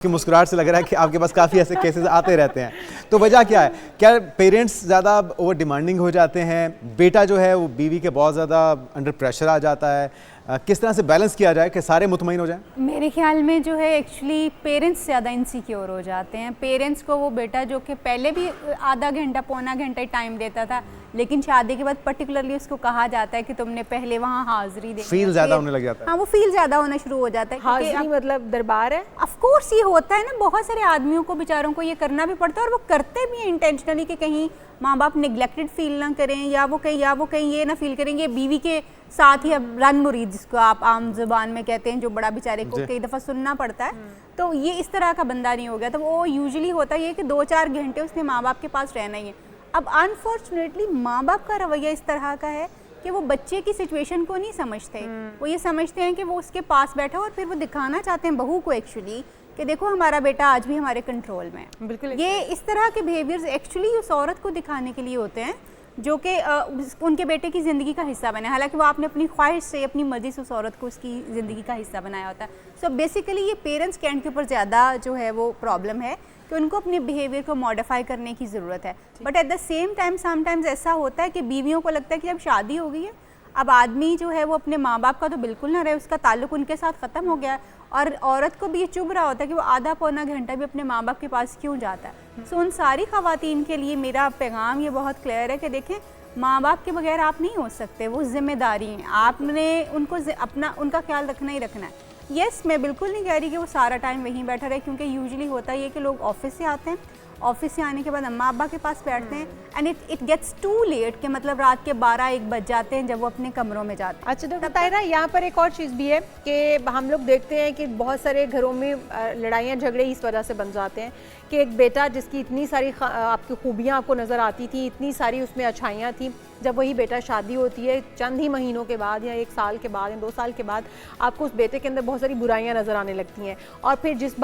कि मुस्कुराहट से लग रहा है कि आपके पास काफ़ी ऐसे केसेस आते रहते हैं। तो वजह क्या है? क्या पेरेंट्स ज़्यादा ओवर डिमांडिंग हो जाते हैं? बेटा जो है वो बीवी के बहुत ज़्यादा अंडर प्रेशर आ जाता है? किस तरह से बैलेंस किया जाए कि सारे मुतमईन हो जाएं? मेरे ख्याल में जो है एक्चुअली पेरेंट्स ज़्यादा इनसिक्योर हो जाते हैं। पेरेंट्स को वो बेटा जो कि पहले भी आधा घंटा पौना घंटा ही टाइम देता था, लेकिन शादी के बाद पर्टिकुलरली उसको कहा जाता है कि तुमने पहले वहाँ हाजिरी दे, फील ज़्यादा होने लग जाता है। हाँ, वो फील ज़्यादा होना शुरू हो जाता है। हाजिरी मतलब दरबार है। ऑफ कोर्स ये होता है ना, बहुत सारे आदमियों को बेचारों को ये करना भी पड़ता है और वो करते भी हैं इंटेंशनली कि कहीं माँ बाप नेग्लेक्टेड फील ना करें या वो कहीं ये ना फील करेंगे बीवी के साथ ही। अब रन मुरीद जिसको आप आम जुबान में कहते हैं, जो बड़ा बेचारे को कई दफ़ा सुनना पड़ता है, तो ये इस तरह का बंदा नहीं हो गया। तो वो यूजुअली होता है कि 2-4 घंटे उसने माँ बाप के पास रहना ही है। अब अनफॉर्चुनेटली माँ बाप का रवैया इस तरह का है कि वो बच्चे की सिचुएशन को नहीं समझते। वो ये समझते हैं कि वो उसके पास बैठा और फिर वो दिखाना चाहते हैं बहू को एक्चुअली कि देखो हमारा बेटा आज भी हमारे कंट्रोल में है। बिल्कुल ये इस तरह के बिहेवियर्स एक्चुअली उस औरत को दिखाने के लिए होते हैं जो कि उनके बेटे की ज़िंदगी का हिस्सा बने। हालांकि वो आपने अपनी ख्वाहिश से, अपनी मर्जी से उस औरत को उसकी ज़िंदगी का हिस्सा बनाया होता है। सो बेसिकली ये पेरेंट्स के एंड के ऊपर ज़्यादा जो है वो प्रॉब्लम है कि उनको अपने बिहेवियर को मॉडिफाई करने की ज़रूरत है। But at the same time sometimes ऐसा होता है कि बीवियों को लगता है कि अब शादी हो गई है, अब आदमी जो है वो अपने माँ बाप का तो बिल्कुल ना रहे, उसका ताल्लुक उनके साथ ख़त्म हो गया है। और औरत को भी ये चुभ रहा होता है कि वो आधा पौना घंटा भी अपने माँ बाप के पास क्यों जाता है। सो उन सारी ख़वातीन के लिए मेरा पैगाम ये बहुत क्लियर है कि देखें, माँ बाप के बगैर आप नहीं हो सकते, वो जिम्मेदारी हैं, आपने उनको अपना उनका ख्याल रखना ही रखना है। यस, मैं बिल्कुल नहीं कह रही कि वो सारा टाइम वहीं बैठा रहे, क्योंकि यूजुअली होता है कि लोग ऑफिस से आते हैं, ऑफिस से आने के बाद अम्मा अब्बा के पास बैठते हैं and it gets too late, कि मतलब रात के 12-1 बज जाते हैं जब वो अपने कमरों में जाते हैं। अच्छा डॉक्टर ताहिरा, यहाँ पर एक और चीज़ भी है कि हम लोग देखते हैं कि बहुत सारे घरों में लड़ाइयाँ झगड़े इस वजह से बन जाते हैं कि एक बेटा जिसकी इतनी सारी आपकी खूबियाँ आपको नज़र आती थी, इतनी सारी उसमें अच्छाइयाँ थी, जब वही बेटा शादी होती है चंद ही महीनों के बाद या 1 साल के बाद या 2 साल के बाद आपको उस बेटे के अंदर बहुत सारी बुराइयां नज़र आने लगती हैं। और फिर जिस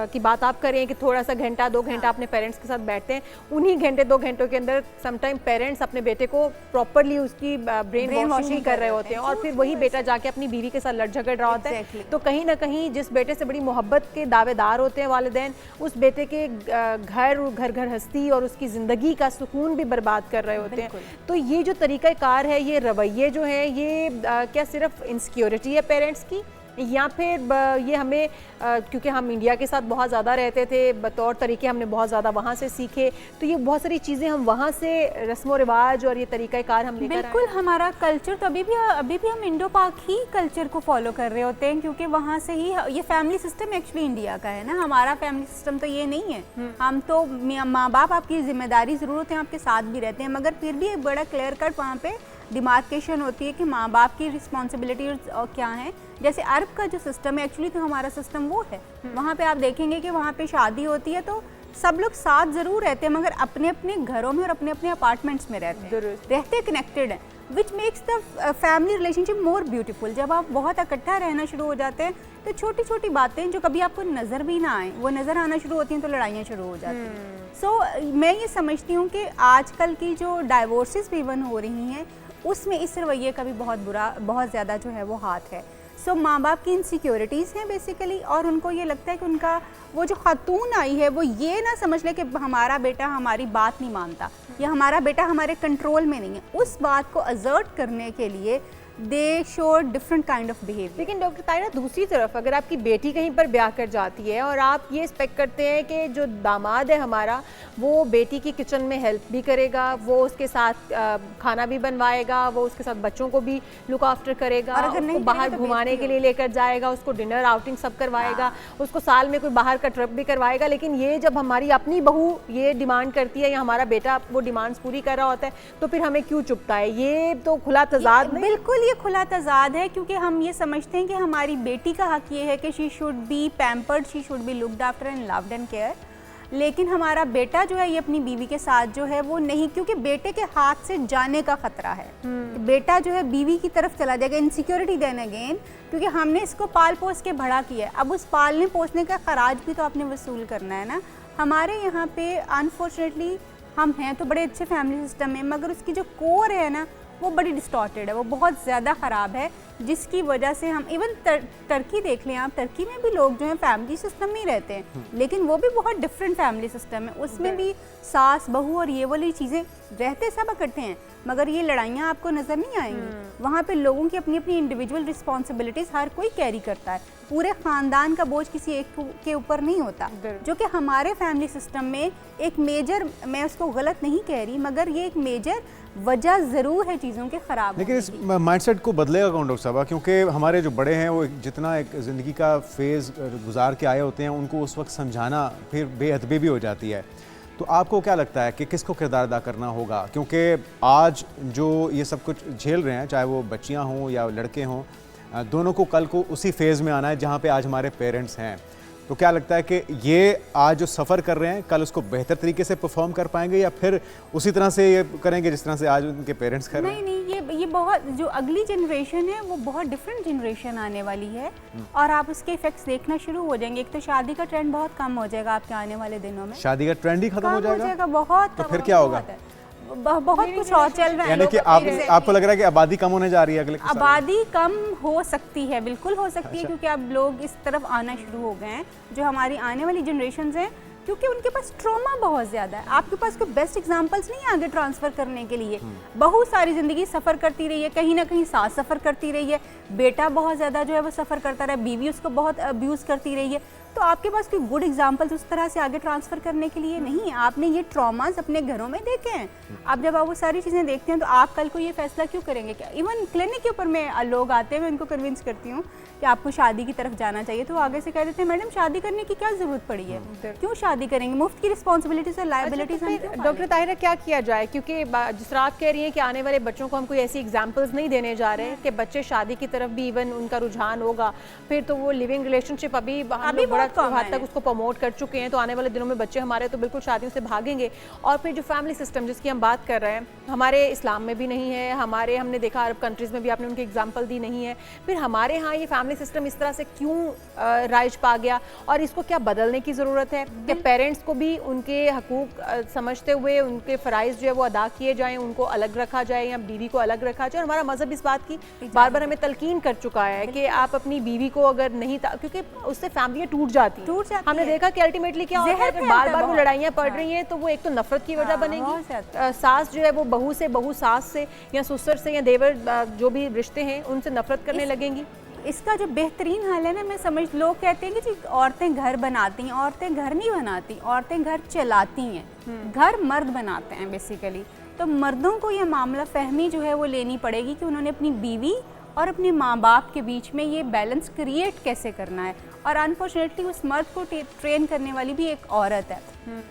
की बात आप करें कि थोड़ा सा घंटा 2 घंटा अपने पेरेंट्स के साथ बैठते हैं, उन्हीं घंटे 2 घंटों के अंदर समटाइम पेरेंट्स अपने बेटे को प्रॉपरली उसकी ब्रेन वॉशिंग कर रहे होते हैं और फिर वही बेटा जाके अपनी बीवी के साथ लड़ झगड़ रहा होता है। तो कहीं ना कहीं जिस बेटे से बड़ी मोहब्बत के दावेदार होते हैं वालिदैन, उस बेटे के घर हस्ती और उसकी ज़िंदगी का सुकून भी बर्बाद कर रहे होते हैं। तो ये जो तरीक़ाकार है, ये रवैये जो है, ये क्या सिर्फ इनसिक्योरिटी है पेरेंट्स की, या फिर ये हमें क्योंकि हम इंडिया के साथ बहुत ज़्यादा रहते थे, बतौर तरीके हमने बहुत ज़्यादा वहाँ से सीखे, तो ये बहुत सारी चीज़ें हम वहाँ से रस्म व रिवाज और ये तरीक़ाकार हम लेकर बिल्कुल हमारा कल्चर तो अभी भी हम इंडो पाक ही कल्चर को फॉलो कर रहे होते हैं, क्योंकि वहाँ से ही ये फैमिली सिस्टम एक्चुअली इंडिया का है ना। हमारा फैमिली सिस्टम तो ये नहीं है। हम तो माँ बाप आपकी जिम्मेदारी ज़रूर होते हैं, आपके साथ भी रहते हैं, मगर फिर भी एक बड़ा क्लियर कट वहाँ पे डिमार्केशन होती है कि माँ बाप की रिस्पॉन्सिबिलिटी क्या है। जैसे अरब का जो सिस्टम है, एक्चुअली तो हमारा सिस्टम वो है। वहाँ पे आप देखेंगे कि वहाँ पे शादी होती है तो सब लोग साथ ज़रूर रहते हैं, मगर अपने अपने घरों में और अपने अपने अपार्टमेंट्स में रहते कनेक्टेड हैं, which makes the family relationship more beautiful. जब आप बहुत इकट्ठा रहना शुरू हो जाते हैं तो छोटी छोटी बातें जो कभी आपको नज़र भी ना आए, वो नज़र आना शुरू होती हैं, तो लड़ाइयाँ शुरू हो जाती हैं। सो मैं ये समझती हूँ कि आजकल की जो डाइवोर्सेस भी इवन हो रही हैं, उसमें इस रवैये का भी बहुत ज़्यादा जो है वो हाथ है। सो माँ बाप की इनसिक्योरिटीज़ हैं बेसिकली, और उनको ये लगता है कि उनका वो जो खातून आई है वो ये ना समझ ले कि हमारा बेटा हमारी बात नहीं मानता या हमारा बेटा हमारे कंट्रोल में नहीं है। उस बात को असर्ट करने के लिए दे show different kind of behaviour. लेकिन डॉक्टर ताहिरा, दूसरी तरफ अगर आपकी बेटी कहीं पर ब्याह कर जाती है और आप ये एक्सपेक्ट करते हैं कि जो दामाद है हमारा, वो बेटी की किचन में हेल्प भी करेगा, वो उसके साथ खाना भी बनवाएगा, वो उसके साथ बच्चों को भी लुक आफ्टर करेगा, और उसको बाहर घुमाने के लिए लेकर जाएगा, उसको डिनर आउटिंग सब करवाएगा, उसको साल में कोई बाहर का ट्रिप भी करवाएगा, लेकिन ये जब हमारी अपनी बहू ये डिमांड करती है या हमारा बेटा वो डिमांड्स पूरी कर रहा होता है, तो फिर हमें क्यों चुभता है? ये तो खुला तजाद नहीं। बिल्कुल ये खुला तजाद है, क्योंकि हम ये समझते हैं कि हमारी बेटी का हक ये है कि she should be pampered, she should be looked after and loved and care. लेकिन हमारा बेटा जो है ये अपनी बीवी के साथ जो है वो नहीं, क्योंकि बेटे के हाथ से जाने का खतरा है। बेटा जो है बीवी की तरफ चला जाएगा, इनसिक्योरिटी देन अगेन, क्योंकि हमने इसको पाल पोस के बड़ा किया है। अब उस पालने पोसने का खराज भी तो आपने वसूल करना है ना। हमारे यहाँ पे अनफॉर्चुनेटली हम हैं तो बड़े अच्छे फैमिली सिस्टम में, मगर उसकी जो कोर है ना वो बड़ी डिस्टॉर्टेड है, वो बहुत ज़्यादा ख़राब है, जिसकी वजह से हम इवन टर्की देख लें आप, टर्की में भी लोग जो है फैमिली सिस्टम में ही रहते हैं, लेकिन वो भी बहुत डिफरेंट फैमिली सिस्टम है, उसमें भी सास बहू और ये वाली चीज़ें रहते सब इकट्ठे हैं, मगर ये लड़ाइयाँ आपको नज़र नहीं आएंगी। वहाँ पे लोगों की अपनी अपनी इंडिविजुअल रिस्पॉन्सिबिलिटीज़ हर कोई कैरी करता है, पूरे ख़ानदान का बोझ किसी एक के ऊपर नहीं होता, जो कि हमारे फैमिली सिस्टम में एक मेजर, मैं उसको गलत नहीं कह रही, मगर ये एक मेजर वजह ज़रूर है चीज़ों के ख़राब। लेकिन इस माइंडसेट को बदलेगा कौन डॉक्टर साहब? क्योंकि हमारे जो बड़े हैं वो जितना एक ज़िंदगी का फेज़ गुजार के आए होते हैं, उनको उस वक्त समझाना फिर बेअदबी भी हो जाती है। तो आपको क्या लगता है कि किसको किरदार अदा करना होगा? क्योंकि आज जो ये सब कुछ झेल रहे हैं, चाहे वो बच्चियां हों या लड़के हों, दोनों को कल को उसी फेज़ में आना है जहां पे आज हमारे पेरेंट्स हैं। तो क्या लगता है कि ये आज जो सफ़र कर रहे हैं कल उसको बेहतर तरीके से परफॉर्म कर पाएंगे या फिर उसी तरह से ये करेंगे जिस तरह से आज उनके पेरेंट्स कर रहे हैं? नहीं, ये बहुत, जो अगली जनरेशन है वो बहुत डिफरेंट जनरेशन आने वाली है और आप उसके इफेक्ट्स देखना शुरू हो जाएंगे। एक तो शादी का ट्रेंड बहुत कम हो जाएगा आपके आने वाले दिनों में, शादी का ट्रेंड ही खत्म हो जाएगा बहुत। तो फिर क्या होगा? बहुत कुछ और चल रहा है, यानी कि आपको लग रहा है कि आबादी कम होने जा रही है अगले कुछ सालों में? आबादी कम हो सकती है, बिल्कुल हो सकती है, क्योंकि अब लोग इस तरफ आना शुरू हो गए हैं, जो हमारी आने वाली जनरेशन हैं, क्योंकि उनके पास ट्रॉमा बहुत ज़्यादा है। आपके पास कोई बेस्ट एग्जांपल्स नहीं है आगे ट्रांसफ़र करने के लिए। बहुत सारी ज़िंदगी सफ़र करती रही है, कहीं ना कहीं सास सफ़र करती रही है, बेटा बहुत ज़्यादा जो है वो सफ़र करता रहा, बीवी उसको बहुत अब्यूज़ करती रही है, तो आपके पास कोई गुड एग्जांपल्स उस तरह से आगे ट्रांसफ़र करने के लिए नहीं है। आपने ये ट्रॉमास अपने घरों में देखे हैं। अब जब आप वो सारी चीज़ें देखते हैं तो आप कल को ये फैसला क्यों करेंगे? क्या इवन क्लिनिक के ऊपर में लोग आते हैं, मैं उनको कन्विंस करती हूँ कि आपको शादी की तरफ जाना चाहिए, तो आगे से कह देते हैं मैडम शादी करने की क्या ज़रूरत पड़ी है, क्यों शादी करेंगे, मुफ्त की रिस्पॉन्सिबिलिटीज और लायबिलिटीज। डॉक्टर ताहिरा क्या किया जाए, क्योंकि जिस तरह आप कह रही हैं कि आने वाले बच्चों को हम कोई ऐसी एग्जांपल्स नहीं देने जा रहे हैं कि बच्चे शादी की तरफ भी इवन उनका रुझान होगा, फिर तो वो लिविंग रिलेशनशिप अभी बड़ा हद तक उसको प्रमोट कर चुके हैं, तो आने वाले दिनों में बच्चे हमारे तो बिल्कुल शादियों से भागेंगे। और फिर जो फैमिली सिस्टम जिसकी हम बात कर रहे हैं, हमारे इस्लाम में भी नहीं है, हमारे हमने देखा अरब कंट्रीज़ में भी आपने उनकी एग्जांपल दी नहीं है, फिर हमारे यहाँ ये फैमिली सिस्टम इस तरह से क्यों राइज पा गया और इसको क्या बदलने की ज़रूरत है कि पेरेंट्स को भी उनके हकूक़ समझते हुए उनके फ़राइज़ जो है वो अदा किए जाएँ, उनको अलग रखा जाए या बीवी को अलग रखा जाए। और हमारा मज़हब इस बात की बार बार हमें तलकीन कर चुका है कि आप अपनी बीवी को अगर नहीं, क्योंकि उससे फैमिलियाँ टूट जाती हमने देखा कि अल्टीमेटली क्या होता है, अगर बार बार वो लड़ाइयाँ पड़ रही हैं तो वो एक तो नफरत की वजह बनेगी, सास जो है वो बहू से, बहू सास से या ससुर से या देवर जो भी रिश्ते हैं उनसे नफरत करने लगेंगी। इसका जो बेहतरीन हल है ना, मैं समझ, लोग कहते हैं कि जी औरतें घर बनाती हैं, औरतें घर नहीं बनाती, औरतें घर चलाती हैं, घर मर्द बनाते हैं बेसिकली। तो मर्दों को यह मामला फहमी जो है वो लेनी पड़ेगी कि उन्होंने अपनी बीवी और अपने माँ बाप के बीच में ये बैलेंस क्रिएट कैसे करना है। और अनफॉर्चुनेटली उस मर्द को ट्रेन करने वाली भी एक औरत है,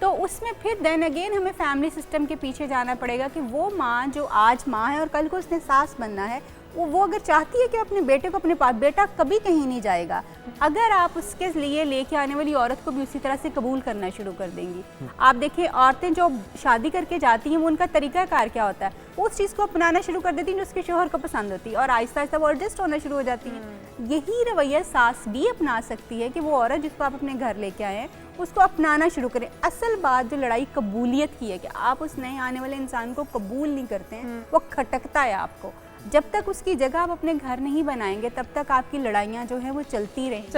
तो उसमें फिर देन अगेन हमें फैमिली सिस्टम के पीछे जाना पड़ेगा कि वो माँ जो आज माँ है और कल को उसने सास बनना है, वो अगर चाहती है कि अपने बेटे को अपने पास, बेटा कभी कहीं नहीं जाएगा अगर आप उसके लिए लेके आने वाली औरत को भी उसी तरह से कबूल करना शुरू कर देंगी। आप देखिए औरतें जो शादी करके जाती हैं वो उनका तरीकाकार क्या होता है, वो उस चीज़ को अपनाना शुरू कर देती हैं जो उसके शोहर को पसंद होती है और आहिस्ता आहिस्ता वो एडजस्ट होना शुरू हो जाती हैं। यही रवैया सास भी अपना सकती है कि वो औरत जिसको आप अपने घर लेके आए हैं उसको अपनाना शुरू करें। असल बात जो लड़ाई कबूलियत की है कि आप उस नए आने वाले इंसान को कबूल नहीं करते हैं, वो खटकता है आपको। जब तक उसकी जगह आप अपने घर नहीं बनाएंगे तब तक आपकी लड़ाइयाँ जो है वो चलती रहेंगी।